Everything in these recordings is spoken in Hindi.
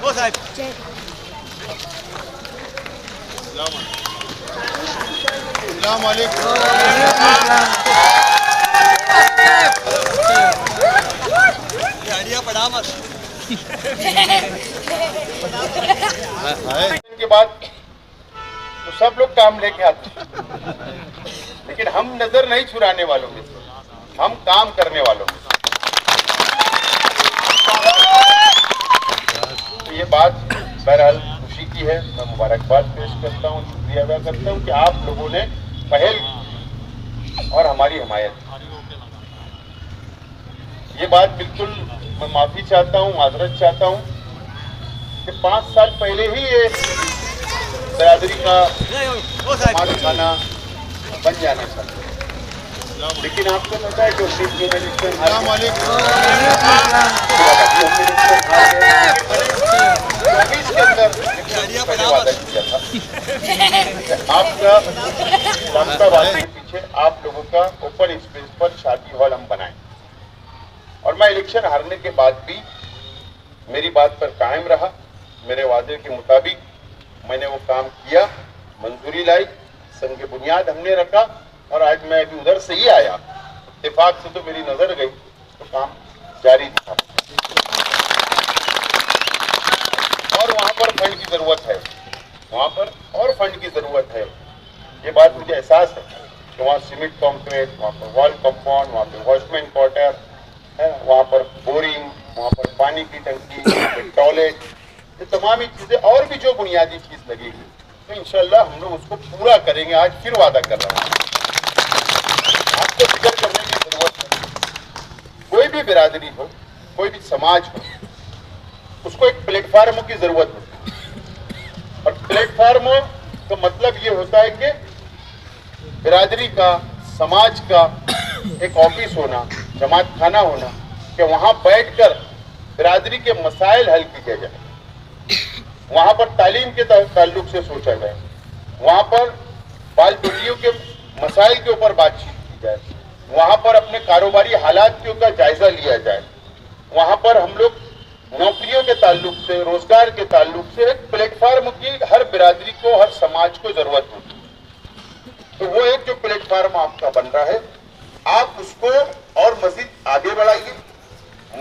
के बाद तो सब लोग काम लेके आते हैं, लेकिन हम नजर नहीं चुराने वालों में, हम काम करने वालों में। तो ये बात बहरहाल खुशी की है। मैं मुबारकबाद पेश करता हूँ, शुक्रिया अदा करता हूँ कि आप लोगों ने पहल और हमारी हिमायत। ये बात बिल्कुल मैं माफी चाहता हूँ, माजरत चाहता हूँ कि 5 साल पहले ही ये बरादरी का समाज खाना बन जाना चाहिए, लेकिन आपको पता है कि इसके अंदर वादा किया था आपका रास्ताबाद के पीछे आप लोगों का ओपन स्पेस पर शादी हॉल हम बनाए, और मैं इलेक्शन हारने के बाद भी मेरी बात पर कायम रहा। मेरे वादे के मुताबिक मैंने वो काम किया, मंजूरी लाई, संग बुनियाद हमने रखा, और आज मैं अभी उधर से ही आया, इत्तेफाक से तो मेरी नजर गई तो काम जारी था। और वहां पर फंड की जरूरत है, वहां पर और फंड की जरूरत है। ये बात मुझे एहसास है कि वहाँ सीमेंट कॉन्क्रीट, वहाँ पर वॉल कंपाउंड, वहाँ पर वॉचमैन क्वार्टर है, वहाँ पर बोरिंग, वहाँ पर पानी की टंकी, टॉयलेट, ये तमाम ही चीजें और भी जो बुनियादी चीज लगेगी तो इंशाल्लाह हम लोग उसको पूरा करेंगे। आज फिर वादा कर रहा हूँ, आपको फिक्र करने की जरूरत नहीं। कोई भी बिरादरी हो, कोई भी समाज हो, उसको एक प्लेटफार्म की जरूरत होती है, और प्लेटफार्म का मतलब ये होता है कि बिरादरी का, समाज का एक ऑफिस होना, जमात खाना होना, कि वहां बैठकर बिरादरी के मसाइल हल किए जाए, वहां पर तालीम के ताल्लुक से सोचा जाए, वहां पर बाल बेटियों के मसाइल के ऊपर बातचीत की जाए, वहां पर अपने कारोबारी हालात के ऊपर जायजा लिया जाए, वहां पर हम लोग नौकरियों के ताल्लुक से, रोजगार के ताल्लुक से एक प्लेटफार्म की हर बिरादरी को, हर समाज को जरूरत होती है। तो वो एक जो प्लेटफार्म आपका बन रहा है, आप उसको और मजीद आगे बढ़ाइए।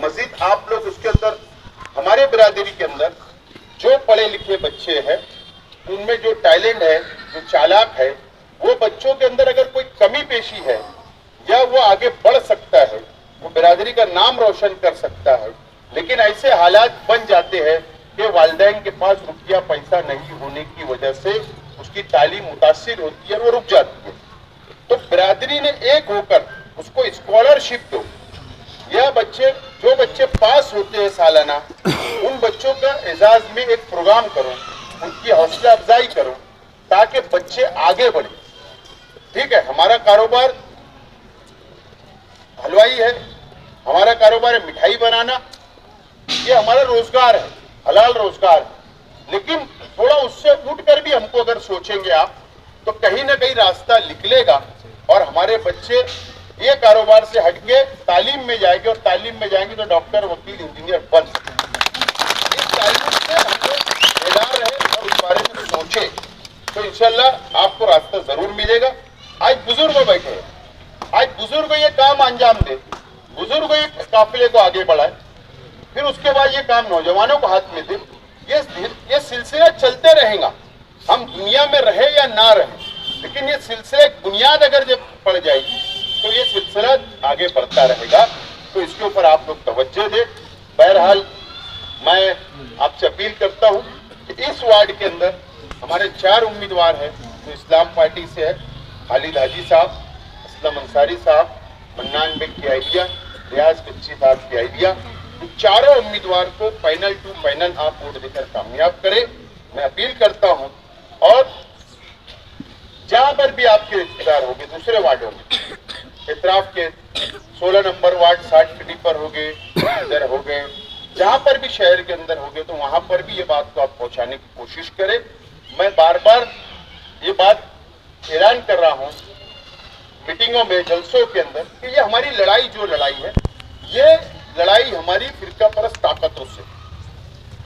मजीद आप लोग उसके अंदर, हमारे बिरादरी के अंदर जो पढ़े लिखे बच्चे हैं, उनमें जो टैलेंट है, जो चालाक है, वो बच्चों के अंदर अगर कोई कमी पेशी है या वो आगे बढ़ सकता है, वो बिरादरी का नाम रोशन कर सकता है, लेकिन ऐसे हालात बन जाते हैं कि वालिदैन के पास रुपया पैसा नहीं होने की वजह से उसकी तालीम मुतासिर होती है और वो रुक जाती है। तो बिरादरी ने एक होकर उसको स्कॉलरशिप दो, या जो बच्चे पास होते हैं सालाना, उन बच्चों का एजाज में एक प्रोग्राम करो, उनकी हौसला अफजाई करो, ताकि बच्चे आगे बढ़े। ठीक है, हमारा कारोबार हलवाई है, हमारा कारोबार है मिठाई बनाना, ये हमारा रोजगार है, हलाल रोजगार है, लेकिन थोड़ा उससे उठकर भी हमको अगर सोचेंगे आप, तो कहीं ना कहीं रास्ता निकलेगा और हमारे बच्चे ये कारोबार से हटके तालीम में जाएंगे, और तालीम में जाएंगे तो डॉक्टर, वकील, इंजीनियर बन सकते। इस तालीम से हम लोग बेदार रहे और उस बारे में सोचे तो इंशाल्लाह आपको रास्ता जरूर मिलेगा। आज बुजुर्ग बैठे हैं, आज बुजुर्ग ये काम अंजाम दे, बुजुर्ग ये काफिले को आगे बढ़ाए, फिर उसके बाद ये काम नौजवानों को हाथ में दे। ये सिलसिला चलते रहेगा, हम दुनिया में रहे या ना रहे, लेकिन ये सिलसिले बुनियाद अगर जब पड़ जाएगी तो ये सिलसिला आगे बढ़ता रहेगा। तो इसके ऊपर आप लोग तवज्जो दें। बहरहाल मैं आपसे अपील करता हूँ कि इस वार्ड के अंदर हमारे 4 उम्मीदवार हैं जो इस्लाम पार्टी से है, खालिद हाजी साहब, असलम अंसारी साहब, मन्नान बेग की आइडिया, रियाज कच्ची साहब की आइडिया। चारों उम्मीदवार को फाइनल टू फाइनल आप वोट देकर कामयाब करें, मैं अपील करता हूं। और जहां पर भी आपके रिश्तेदार होंगे दूसरे वार्डों में, इतराफ के 16 नंबर वार्ड 60 फीटी पर हो गए, इधर हो गए, जहां पर भी शहर के अंदर हो गए, तो वहां पर भी ये बात को आप पहुंचाने की कोशिश करें। मैं बार बार ये बात ऐलान कर रहा हूं मीटिंगों में, जलसों के अंदर, कि ये हमारी लड़ाई जो लड़ाई है, ये लड़ाई हमारी फिरका परस्त ताकतों से,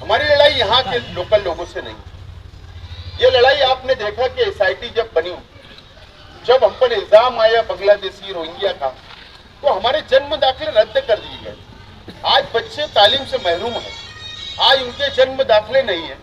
हमारी लड़ाई यहाँ के लोकल लोगों से नहीं। ये लड़ाई आपने देखा कि एसआईटी जब बनी, जब हम पर इल्जाम आया बांग्लादेशी रोहिंग्या का, तो हमारे जन्म दाखिले रद्द कर दिए गए। आज बच्चे तालीम से महरूम हैं, आज उनके जन्म दाखिले नहीं है,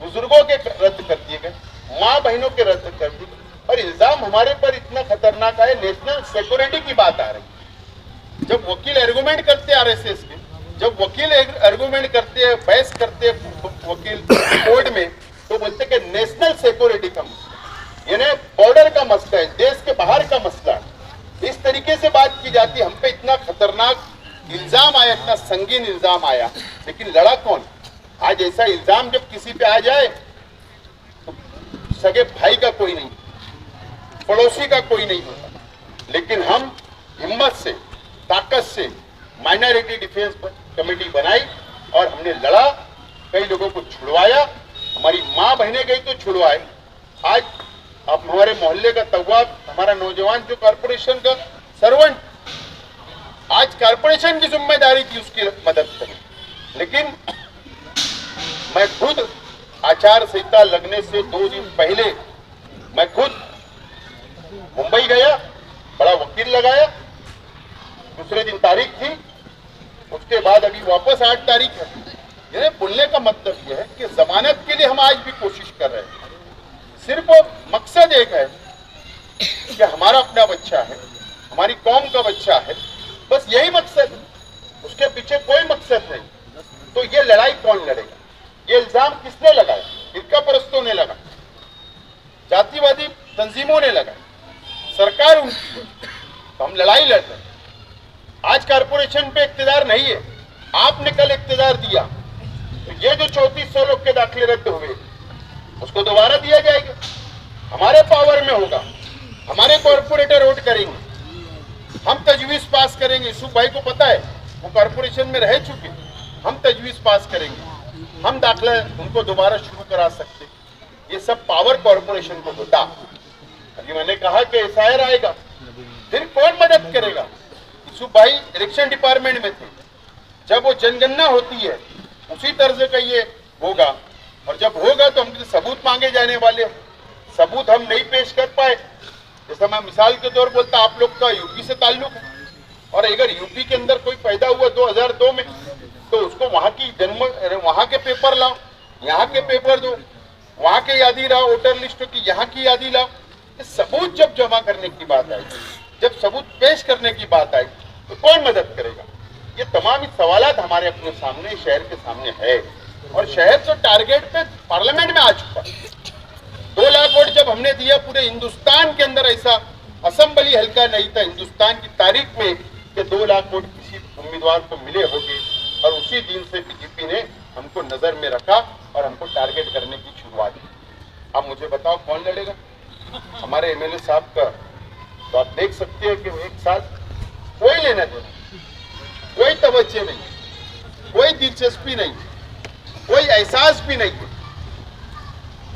बुजुर्गों के रद्द कर दिए गए, माँ बहनों के रद्द कर दिए। और इल्जाम हमारे पर इतना खतरनाक है, नेशनल सिक्योरिटी की बात आ रही है। जब वकील आर्गुमेंट करते आरएसएस के, जब वकील आर्गुमेंट करते हैं, बहस करते हैं वकील कोर्ट में, तो बोलते कि नेशनल सिक्योरिटी का मसला, यानी बॉर्डर का मसला है, देश के बाहर का मसला है। इस तरीके से बात की जाती है। हम पे इतना खतरनाक इल्जाम आया, इतना संगीन इल्जाम आया, लेकिन लड़ा कौन? आज ऐसा इल्जाम जब किसी पे आ जाए तो सगे भाई का कोई नहीं, पड़ोसी का कोई नहीं होता। लेकिन हम हिम्मत से, ताकत से माइनॉरिटी डिफेंस कमेटी बनाई और हमने लड़ा, कई लोगों को छुड़वाया, हमारी माँ बहनें गई तो छुड़वाए। आज अब हमारे मोहल्ले का तवाब, हमारा नौजवान जो कॉर्पोरेशन का सर्वेंट, आज कॉर्पोरेशन की जिम्मेदारी थी उसकी मदद करें। लेकिन मैं खुद आचार संहिता लगने से 2 दिन पहले मैं खुद मुंबई गया, बड़ा वकील लगाया, दूसरे दिन तारीख थी, उसके बाद अभी वापस 8 तारीख है। ये बोलने का मतलब यह है कि जमानत के लिए हम आज भी कोशिश कर रहे हैं। सिर्फ मकसद एक है कि हमारा अपना बच्चा है, हमारी कौम का बच्चा है, बस यही मकसद है, उसके पीछे कोई मकसद नहीं। तो ये लड़ाई कौन लड़ेगा? ये इल्जाम किसने लगाया? फिरका परस्तों ने लगाया, जातिवादी तंजीमों ने लगाया, सरकार उनकी। तो हम लड़ाई लड़ रहे हैं। आज कारपोरेशन पे इक्तिदार नहीं है, आपने कल इक्तिदार दिया, तो ये जो 3400 लोग के दाखिले रद्द हुए उसको दोबारा दिया जाएगा, हमारे पावर में होगा, हमारे कॉर्पोरेटर वोट करेंगे, हम तजवीज पास करेंगे। यूसुफ भाई को पता है, वो कॉर्पोरेशन में रह चुके, हम तजवीज पास करेंगे, हम दाखिला उनको दोबारा शुरू करा सकते। ये सब पावर कॉर्पोरेशन को होता। अभी मैंने कहा कि एसआईआर आएगा, फिर कौन मदद करेगा? यूसुफ भाई इलेक्शन डिपार्टमेंट में थे, जब वो जनगणना होती है उसी तरह का ये होगा, और जब होगा तो हमसे सबूत मांगे जाने वाले, सबूत हम नहीं पेश कर पाए। जैसा मैं मिसाल के तौर बोलता, आप लोग का यूपी से ताल्लुक है, और अगर यूपी के अंदर कोई पैदा हुआ 2002 में, तो उसको वहां की जन्म, वहां के पेपर लाओ, यहाँ के पेपर दो, वहां के यादी लाओ, वोटर लिस्ट की यहाँ की यादी लाओ। सबूत जब जमा करने की बात आई, जब सबूत पेश करने की बात आई, तो कौन मदद करेगा? ये तमाम सवालात हमारे अपने सामने, शहर के सामने है, और शहर तो टारगेट पे पार्लियामेंट में आ चुका। 2 लाख वोट जब हमने दिया, पूरे हिंदुस्तान के अंदर ऐसा असेंबली हल्का नहीं था हिंदुस्तान की तारीख में कि 2 लाख वोट किसी उम्मीदवार को मिले होंगे। और उसी दिन से बीजेपी ने हमको नजर में रखा और हमको टारगेट करने की शुरुआत की। अब मुझे बताओ कौन लड़ेगा? हमारे एमएलए साहब का तो आप देख सकते हैं कि एक साथ कोई लेना देना, कोई तवज्जो नहीं, कोई दिलचस्पी नहीं, कोई एहसास भी नहीं है।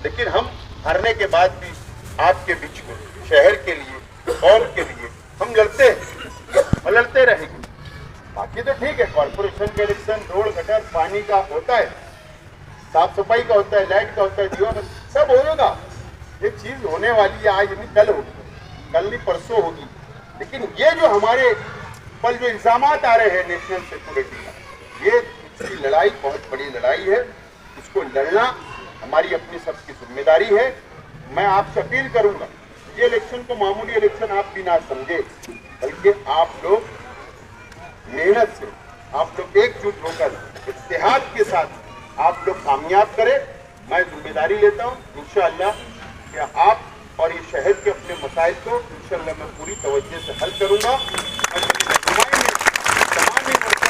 लेकिन हम हारने के बाद भी आपके बीच में, शहर के लिए, कौम के लिए हम लड़ते हैं और लड़ते रहेंगे। बाकी तो ठीक है, कॉर्पोरेशन के इलेक्शन, रोड गटर पानी का होता है, साफ सफाई का होता है, लाइट का होता है, दीवा, सब होगा। ये चीज होने वाली है, आज नहीं कल होगी, कल नहीं परसों होगी। लेकिन ये जो हमारे पर जो इल्जाम आ रहे हैं नेशनल सिक्योरिटी का, ये इसकी लड़ाई बहुत बड़ी लड़ाई है। इसको लड़ना हमारी अपनी सबकी जिम्मेदारी है। मैं आपसे अपील करूंगा, ये इलेक्शन को मामूली इलेक्शन आप भी ना समझे, बल्कि आप लोग मेहनत से, आप लोग एकजुट होकर, इत्तेहाद के साथ आप लोग कामयाब करें। मैं जिम्मेदारी लेता हूँ इंशाअल्लाह कि आप और ये शहर के अपने मसाइल को इंशाअल्लाह मैं पूरी तवज्जो से हल करूँगा और तमाम ही खड़ा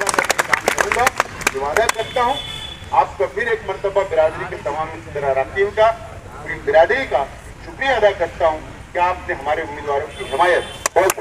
करके काम करूँगा। जो वादा करता हूँ आपका फिर एक मरतबा बिरादरी के तमाम अराकीन का, पूरी बिरादरी का शुक्रिया अदा करता हूँ कि आपने हमारे उम्मीदवारों की हिमायत बहुत